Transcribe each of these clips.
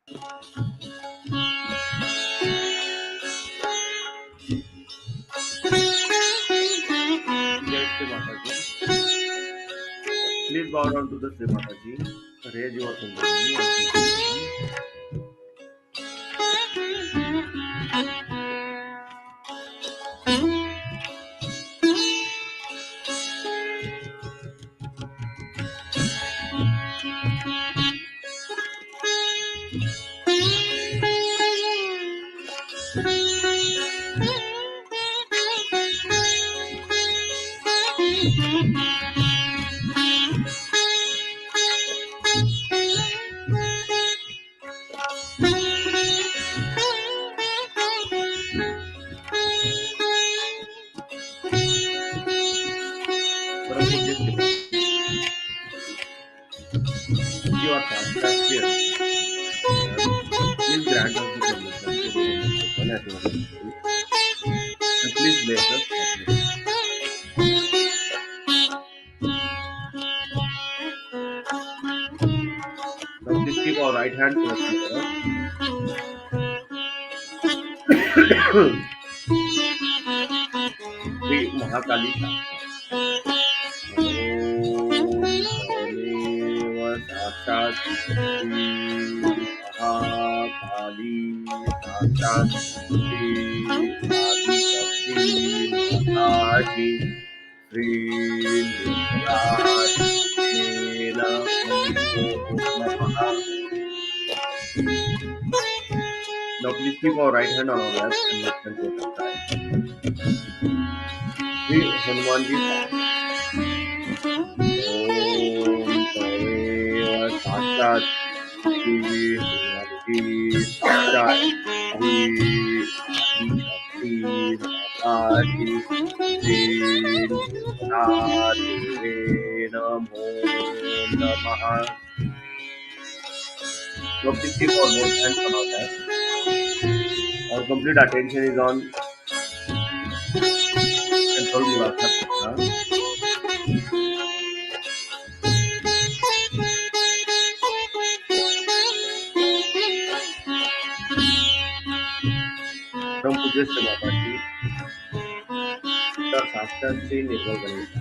Jai Shri Mataji. Please bow down to the Shri Mataji. Raise your Kundalini and keep it on. Param Pujya Shri Mataji. You are Shastras Reality. Mother, please grant us the permission to read the principle at your level. And please bless us happily. Now please keep our right hand towards the mirror. Shri Mahakali Shastra. Om Tvamev Sakshat Shri Mahakali Sakshat Shri Adi Shakti Mataji Shri Mataji Namo Namaha. Now please keep our right hand on our lap and left hand towards the sky. Shri Hanumanji Shastra. Om Tvamev Sakshat Shri Mataji Sakshat Shri Adi Shakti Mataji Shri Mataji Namo Namaha. Now please keep our both hands on our lap. Our complete attention is on Control Muladhara Chakra. From Pujya Shri Mataji, your Shastras Shri Nirmal Ganesha,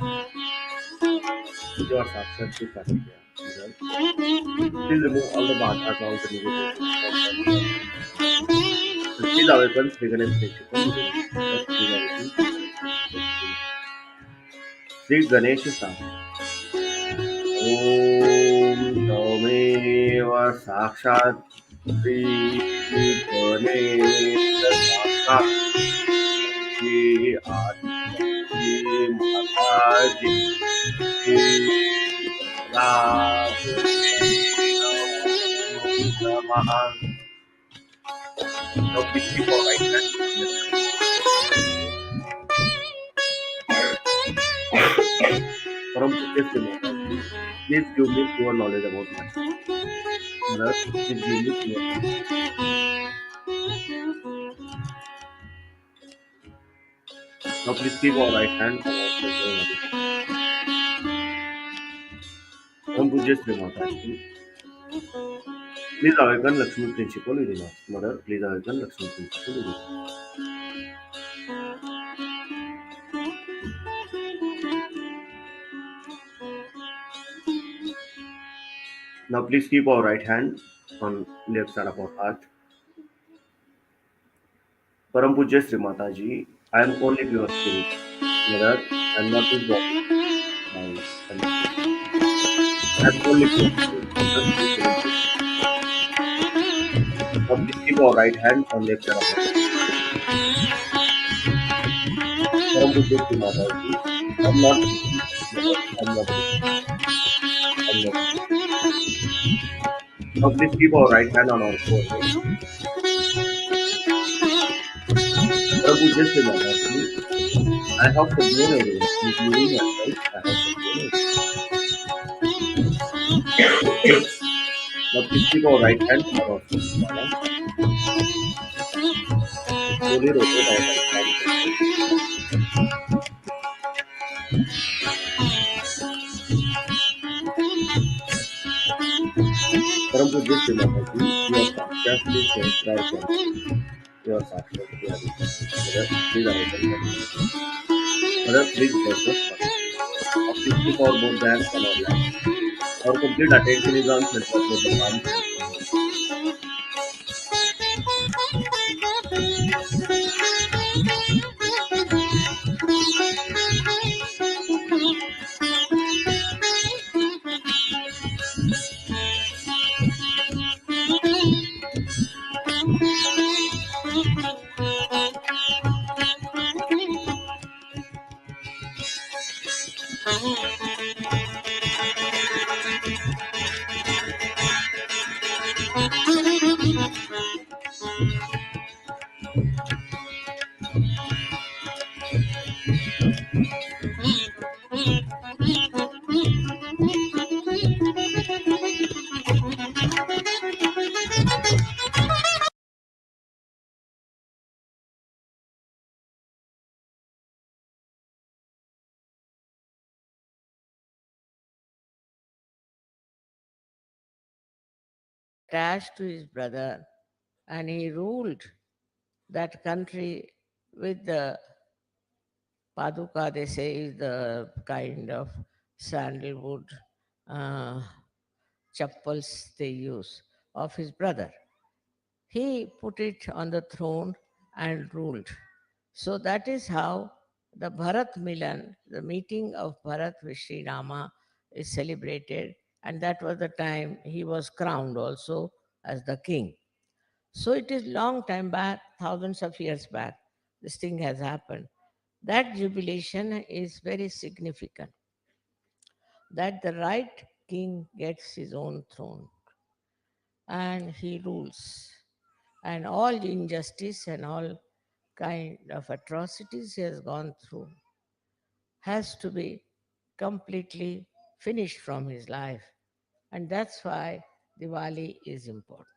your Shastras Shri Kartikeya. Please remove all the badhas, all the negative things from our life. Please awaken Sri Ganesh principle within us. Please awaken Sri Ganesh principle. Sri Ganesh Shastra. Om Tvamev Sakshat Shri Ganesh Shastra Shri Adi Shakti Mataji Shri Radhe Namaha. Now please keep our right hand on the Param Pujya Shri Mataji. Please give me pure knowledge about myself. Mother, please give me pure knowledge. Now please keep our right hand on our shoulder. Param Pujya Shri Mataji. Please awaken Lakshmi principle within us. Mother, please awaken Lakshmi principle within us. Now please keep our right hand on left side of our heart. Param Pujya Shri Mataji, I am only pure spirit. Mother, I am not this body, mind, and soul. I am only pure spirit. Mother, please remove this. Now please keep our right hand on left side of our heart. Param Pujya Shri Mataji, I am not guilty. Mother, I am not guilty. I am not guilty. Now please keep our right hand on our forehead. Param Pujya Shri Mataji, I have forgiven everyone, including myself. I have forgiven everyone. Now please keep our right hand on our Svasthana. Slowly rotate our right palm towards us. परम पूज्य श्री माता जी, your Sakshat please describe your Sakshat to our listeners. Mother, please arise and continue. Mother, please bless us once. Our fixing our both the hands on our laps. Our complete attention is on center of the palms of the hand. Attached to his brother, and he ruled that country with the paduka, they say, is the kind of sandalwood uh, chappals they use of his brother. He put it on the throne and ruled. So that is how the Bharat Milan, the meeting of Bharat with Sri Rama, is celebrated, and that was the time he was crowned also as the king. So it is long time back, thousands of years back, this thing has happened. That jubilation is very significant, that the right king gets his own throne and he rules. And all injustice and all kind of atrocities he has gone through has to be completely finished from his life. And that's why Diwali is important.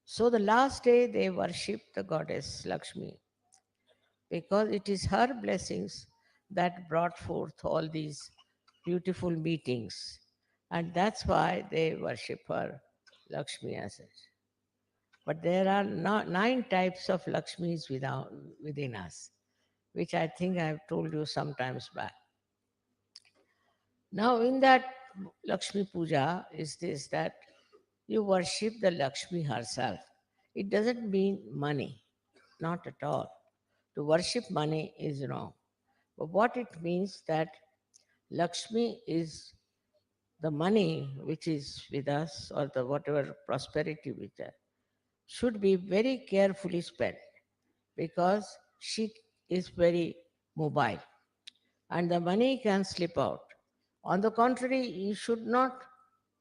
So the last day they worship the goddess Lakshmi because it is her blessings that brought forth all these beautiful meetings. And that's why they worship her, Lakshmi, as such. But there are nine types of Lakshmis within us, which I think I have told you sometimes back. Now, in that Lakshmi Puja is this, that you worship the Lakshmi herself. It doesn't mean money, not at all. To worship money is wrong. But what it means that Lakshmi is the money which is with us, or the whatever prosperity with us, should be very carefully spent because she is very mobile and the money can slip out. On the contrary, you should not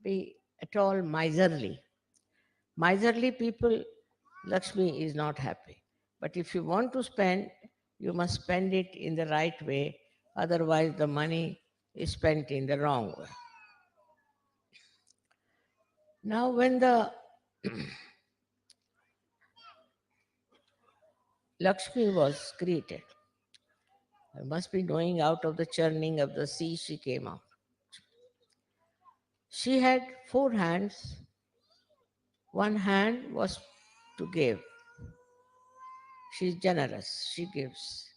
be at all miserly. Miserly people, Lakshmi is not happy. But if you want to spend, you must spend it in the right way, otherwise, the money is spent in the wrong way. Now, when the Lakshmi was created, I must be knowing out of the churning of the sea she came out. She had four hands. One hand was to give. She's generous. She gives.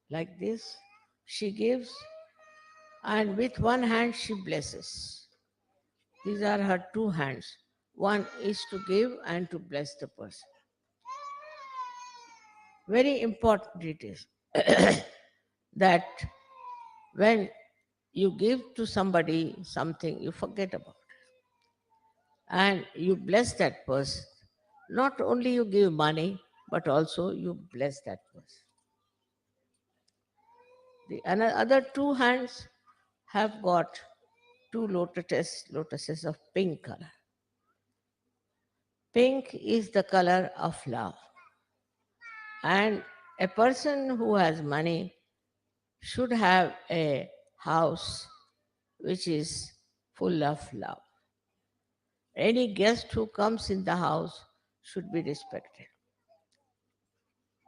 Like this, she gives, and with one hand she blesses. These are her two hands. One is to give and to bless the person. Very important it is that when you give to somebody something, you forget about it. And you bless that person. Not only you give money, but also you bless that person. The other two hands have got two lotuses of pink color. Pink is the color of love. And a person who has money should have a house which is full of love. Any guest who comes in the house should be respected.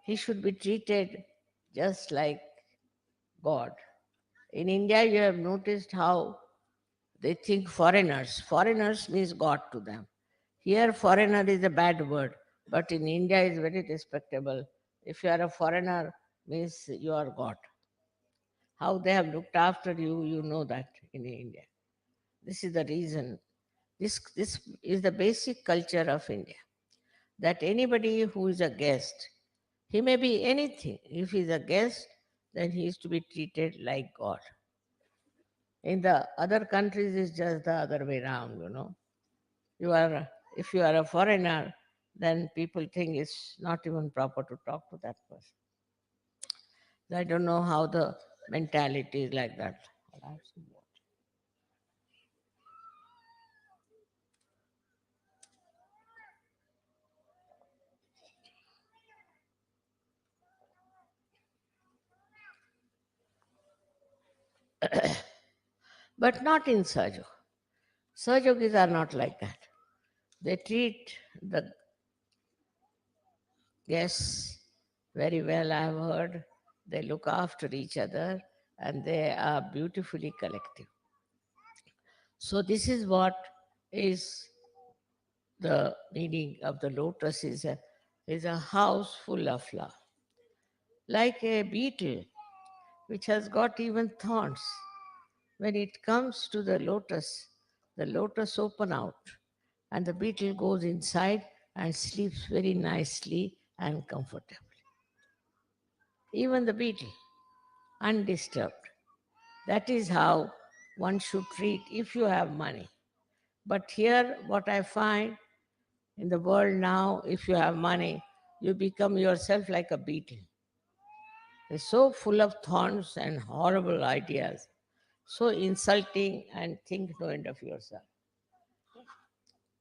He should be treated just like God. In India, you have noticed how They think foreigners. Foreigners means God to them. Here, foreigner is a bad word, but in India is very respectable. If you are a foreigner, means you are God. How they have looked after you, you know that in India. This is the reason. This is the basic culture of India. That anybody who is a guest, he may be anything. If he is a guest, then he is to be treated like God. In the other countries, it's just the other way around, you know. You are, if you are a foreigner, then people think it's not even proper to talk to that person. I don't know how the mentality is like that. I'll have some water. But not in Sahajayoga. Sahajogis are not like that. They treat the guests very well, I've heard. They look after each other and they are beautifully collective. So, this is what is the meaning of the lotus is a house full of love. Like a beetle which has got even thorns. When it comes to the lotus open out and the beetle goes inside and sleeps very nicely and comfortably. Even the beetle, undisturbed. That is how one should treat if you have money. But here, what I find in the world now, if you have money, you become yourself like a beetle. It's so full of thorns and horrible ideas, so insulting, and think no end of yourself.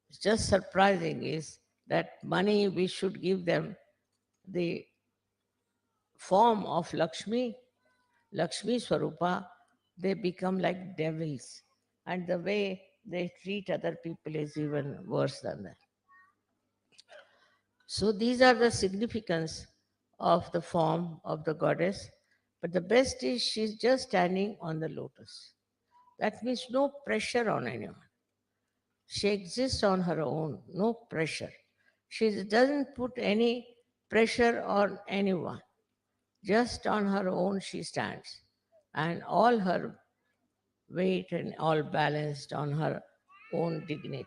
It's just surprising is that money we should give them the form of Lakshmi, Lakshmi Swarupa, they become like devils. And the way they treat other people is even worse than that. So these are the significance of the form of the goddess. But the best is she's just standing on the lotus. That means no pressure on anyone. She exists on her own, no pressure. She doesn't put any pressure on anyone. Just on her own she stands. And all her weight and all balanced on her own dignity.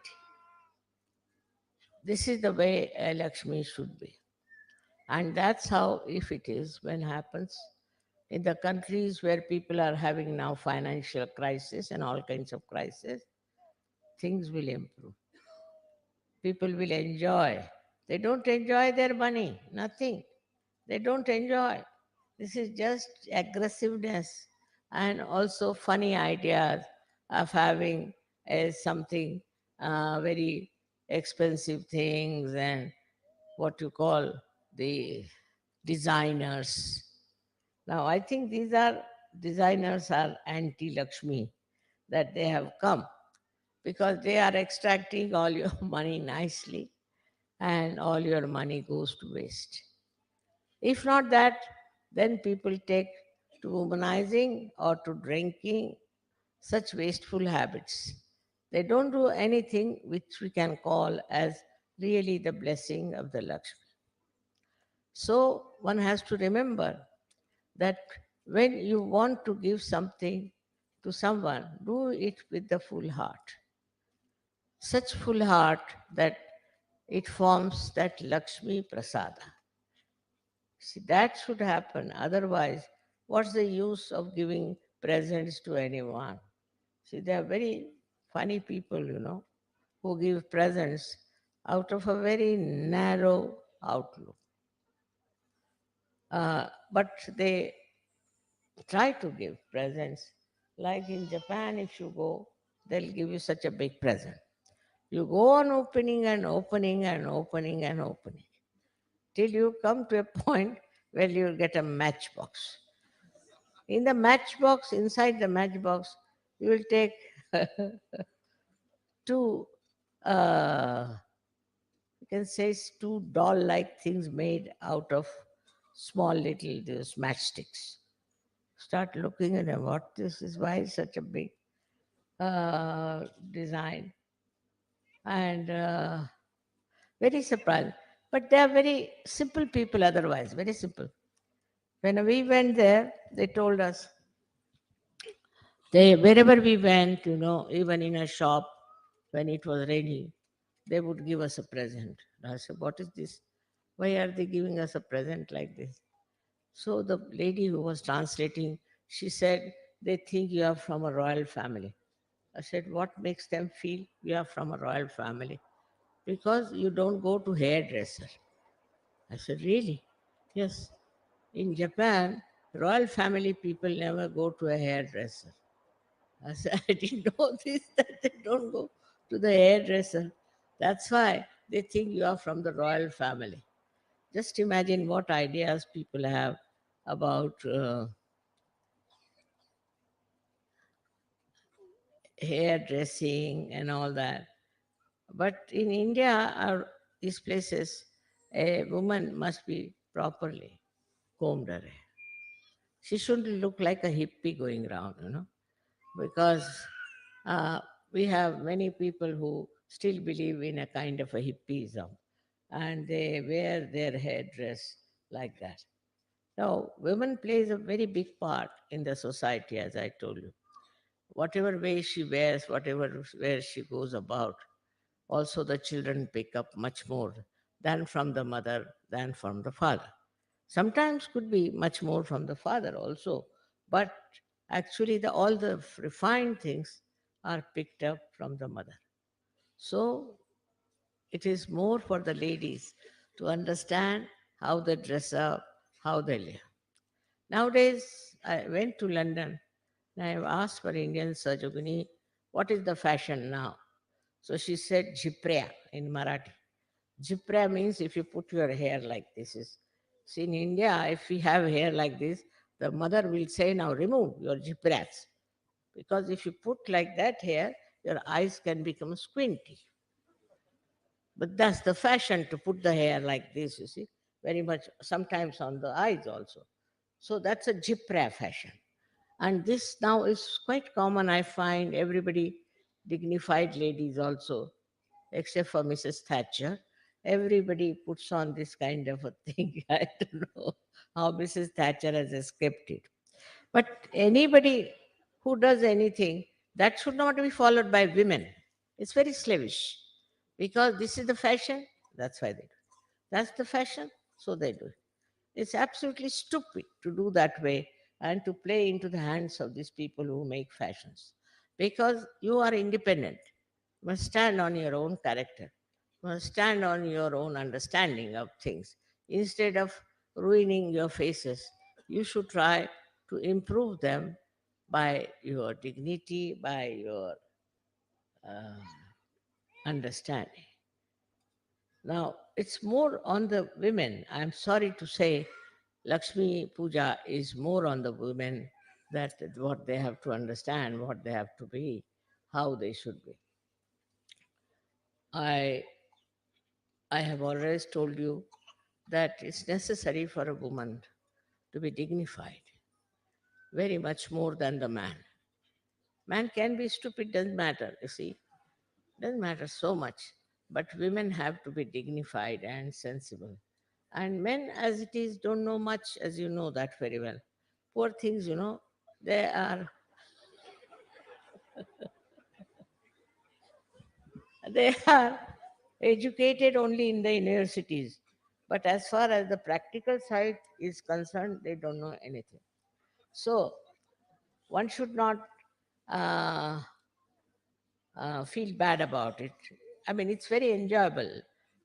This is the way a Lakshmi should be. And that's how, if it is, when happens in the countries where people are having now financial crisis and all kinds of crisis, things will improve. People will enjoy. They don't enjoy their money, nothing. They don't enjoy. This is just aggressiveness and also funny ideas of having something very expensive things and what you call the designers. Now, I think these are designers are anti-Lakshmi that they have come because they are extracting all your money nicely and all your money goes to waste. If not that, then people take to womanizing or to drinking such wasteful habits. They don't do anything which we can call as really the blessing of the Lakshmi. So one has to remember that when you want to give something to someone, do it with the full heart. Such full heart that it forms that Lakshmi Prasada. See, that should happen. Otherwise, what's the use of giving presents to anyone? See, they are very funny people, you know, who give presents out of a very narrow outlook. But they try to give presents. Like in Japan, if you go, they'll give you such a big present. You go on opening and opening and opening and opening till you come to a point where you'll get a matchbox. In the matchbox, inside the matchbox, you will take two, you can say two doll-like things made out of small little those matchsticks. Start looking at them. What this is? Why is such a big? design, and very surprised. But they are very simple people otherwise, very simple. When we went there, they told us, they wherever we went, even in a shop, when it was raining, they would give us a present. I said, "What is this? Why are they giving us a present like this?" So the lady who was translating, she said, "They think you are from a royal family." I said, "What makes them feel you are from a royal family?" "Because you don't go to hairdresser." I said, "Really?" "Yes. In Japan, royal family people never go to a hairdresser." I said, "I didn't know this, that they don't go to the hairdresser. That's why they think you are from the royal family." Just imagine what ideas people have about hairdressing and all that. But in India, these places, a woman must be properly combed her hair. She shouldn't look like a hippie going around, because uh, we have many people who still believe in a kind of a hippiism, and they wear their headdress like that. Now, women plays a very big part in the society, as I told you. Whatever way she wears, whatever where she goes about, also the children pick up much more than from the mother, than from the father. Sometimes could be much more from the father also, but actually all the refined things are picked up from the mother. So it is more for the ladies to understand how they dress up, how they live. Nowadays, I went to London and I asked for Indian Sajoguni, what is the fashion now? So she said Jiprea in Marathi. Jipra means if you put your hair like this. See, in India, if we have hair like this, the mother will say, now remove your jipras. Because if you put like that hair, your eyes can become squinty. But that's the fashion to put the hair like this, you see, very much sometimes on the eyes also. So that's a jipra fashion. And this now is quite common. I find everybody, dignified ladies also, except for Mrs. Thatcher. Everybody puts on this kind of a thing. I don't know how Mrs. Thatcher has escaped it. But anybody who does anything, that should not be followed by women. It's very slavish. Because this is the fashion, that's why they do it. That's the fashion, so they do it. It's absolutely stupid to do that way and to play into the hands of these people who make fashions. Because you are independent. You must stand on your own character. You must stand on your own understanding of things. Instead of ruining your faces, you should try to improve them by your dignity, by your uh, understanding. Now, it's more on the women. I'm sorry to say, Lakshmi Puja is more on the women, that what they have to understand, what they have to be, how they should be. I, I have always told you that it's necessary for a woman to be dignified, very much more than the man. Man can be stupid, doesn't matter, you see, doesn't matter so much. But women have to be dignified and sensible. And men, as it is, don't know much, as you know that very well. Poor things, they are they are educated only in the universities. But as far as the practical side is concerned, they don't know anything. So one should not uh, feel bad about it. I mean, it's very enjoyable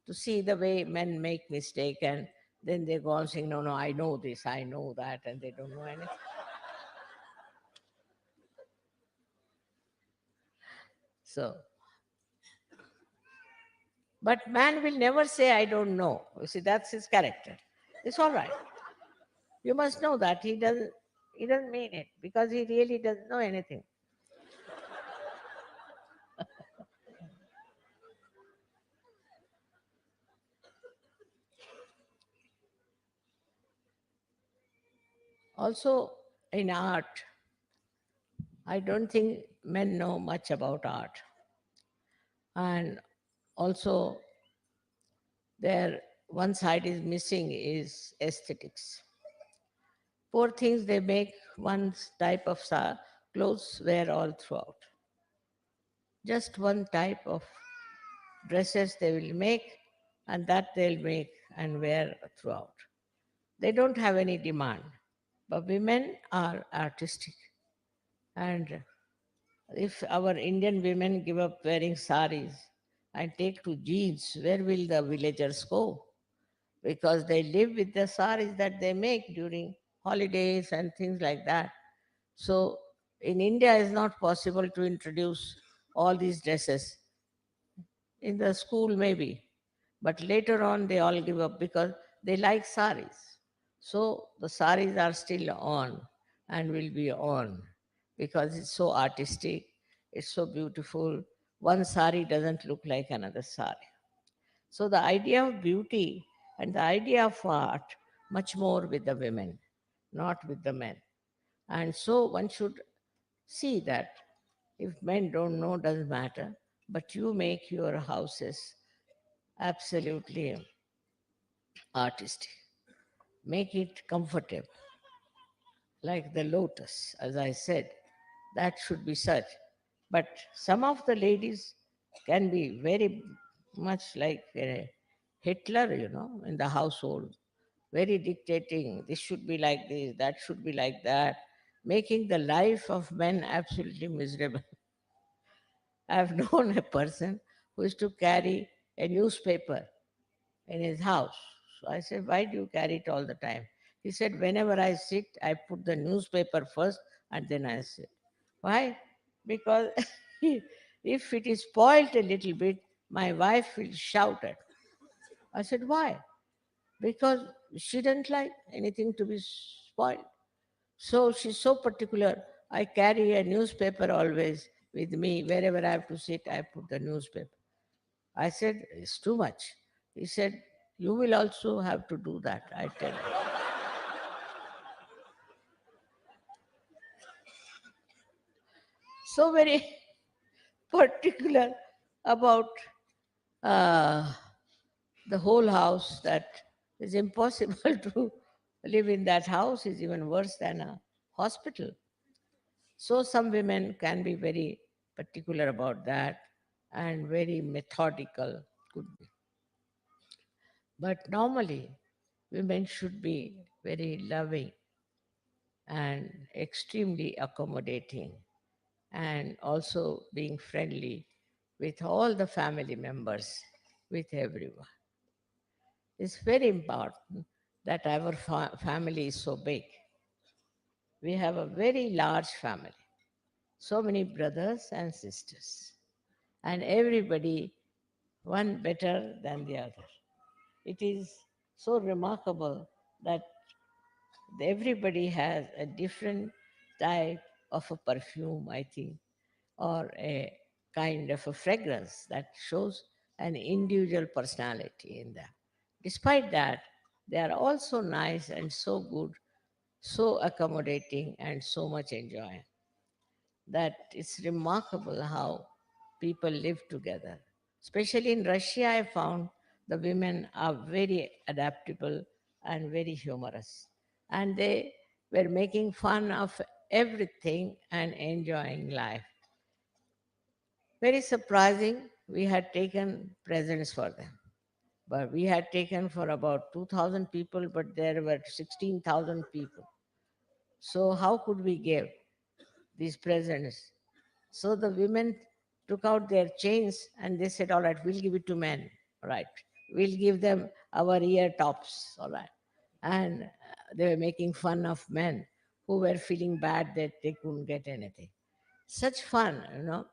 to see the way men make mistake and then they go on saying, no, no, I know this, I know that, and they don't know anything. So, but man will never say, I don't know. You see, that's his character. It's all right. You must know that he doesn't mean it because he really doesn't know anything. Also, in art, I don't think men know much about art. And also, their one side is missing is aesthetics. Poor things, they make one type of clothes wear all throughout. Just one type of dresses they will make, and that they'll make and wear throughout. They don't have any demand. But women are artistic. And if our Indian women give up wearing saris and take to jeans, where will the villagers go? Because they live with the saris that they make during holidays and things like that. So in India, it's not possible to introduce all these dresses. In the school, maybe, but later on they all give up because they like saris. So the saris are still on and will be on because it's so artistic, it's so beautiful. One sari doesn't look like another sari. So the idea of beauty and the idea of art much more with the women, not with the men. And so one should see that if men don't know, doesn't matter, but you make your houses absolutely artistic. Make it comfortable, like the lotus, as I said. That should be such. But some of the ladies can be very much like Hitler, in the household, very dictating. This should be like this, that should be like that, making the life of men absolutely miserable. I've known a person who used to carry a newspaper in his house. So I said, why do you carry it all the time? He said, whenever I sit, I put the newspaper first and then I sit. Why? Because if it is spoiled a little bit, my wife will shout at me. I said, why? Because she doesn't like anything to be spoiled. So she's so particular. I carry a newspaper always with me. Wherever I have to sit, I put the newspaper. I said, it's too much. He said, you will also have to do that, I tell you. So very particular about uh, the whole house that it's impossible to live in that house is even worse than a hospital. So some women can be very particular about that and very methodical, could be. But normally, women should be very loving and extremely accommodating and also being friendly with all the family members, with everyone. It's very important that our family is so big. We have a very large family, so many brothers and sisters, and everybody one better than the other. It is so remarkable that everybody has a different type of a perfume, I think, or a kind of a fragrance that shows an individual personality in them. Despite that, they are also nice and so good, so accommodating, and so much enjoying that it's remarkable how people live together. Especially in Russia, I found the women are very adaptable and very humorous. And they were making fun of everything and enjoying life. Very surprising, we had taken presents for them. But we had taken for about 2,000 people, but there were 16,000 people. So, how could we give these presents? So the women took out their chains and they said, all right, we'll give it to men. All right. We'll give them our ear tops. All right. And they were making fun of men who were feeling bad that they couldn't get anything. Such fun,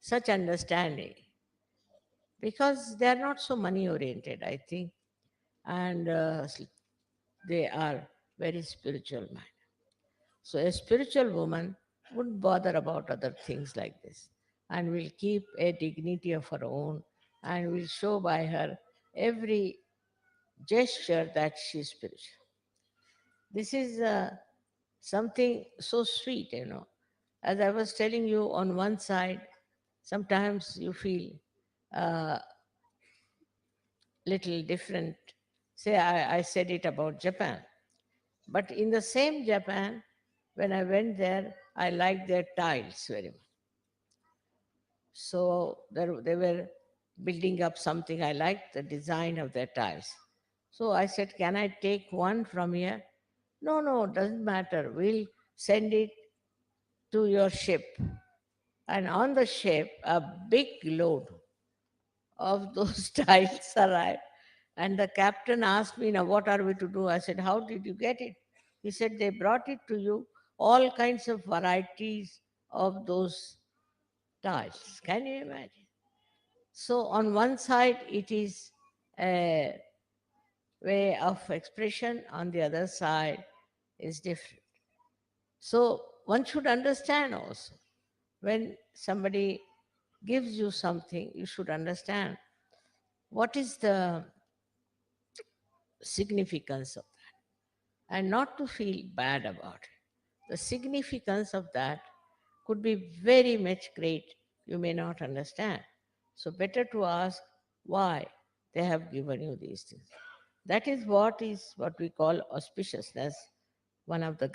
such understanding. Because they are not so money oriented, I think. And they are very spiritual minded. So a spiritual woman wouldn't bother about other things like this and will keep a dignity of her own and will show by her every gesture that she is spiritual. This is something so sweet. As I was telling you, on one side, sometimes you feel uh, little different. Say, I said it about Japan. But in the same Japan, when I went there, I liked their tiles very much. So they were building up something. I liked the design of their tiles. So I said, can I take one from here? No, no, doesn't matter. We'll send it to your ship. And on the ship, a big load of those tiles arrived. And the captain asked me, now what are we to do? I said, how did you get it? He said, they brought it to you, all kinds of varieties of those tiles. Can you imagine? So, on one side, it is a way of expression, on the other side, is different. So, one should understand also when somebody gives you something, you should understand what is the significance of that and not to feel bad about it. The significance of that could be very much great. You may not understand. So, better to ask why they have given you these things. That is what we call auspiciousness, one of the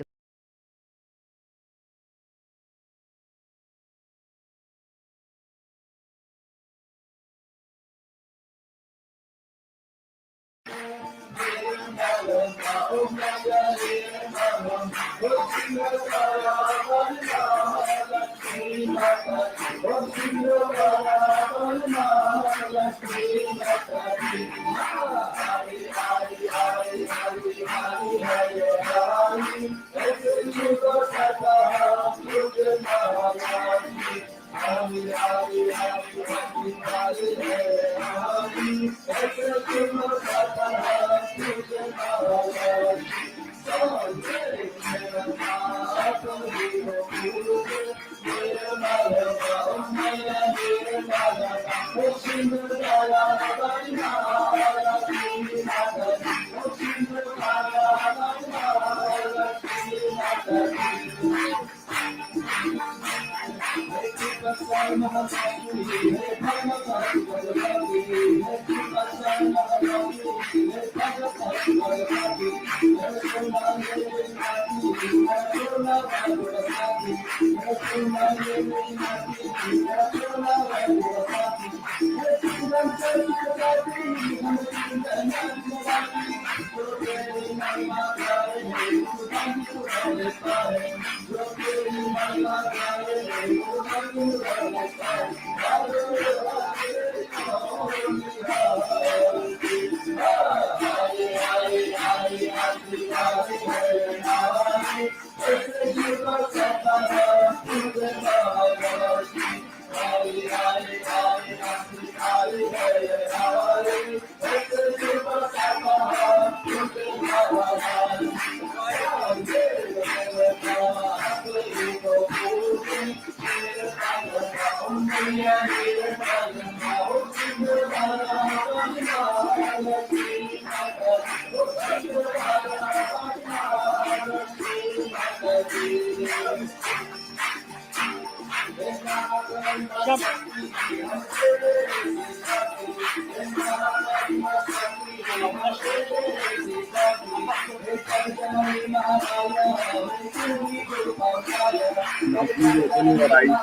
Now please open your eyes and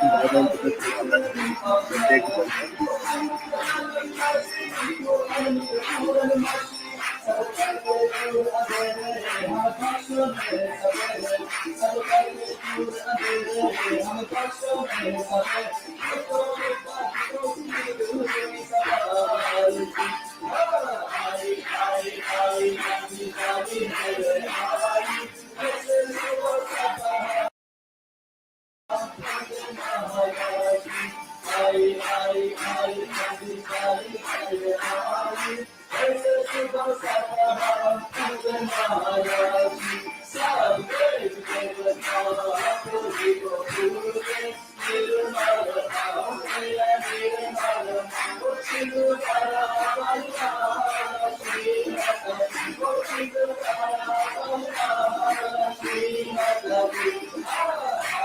bow down to the Krishna and take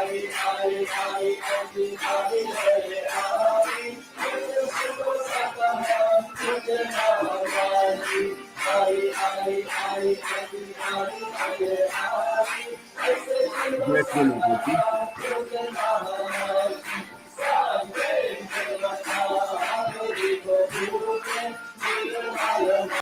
darshan. Exactly, Mataji.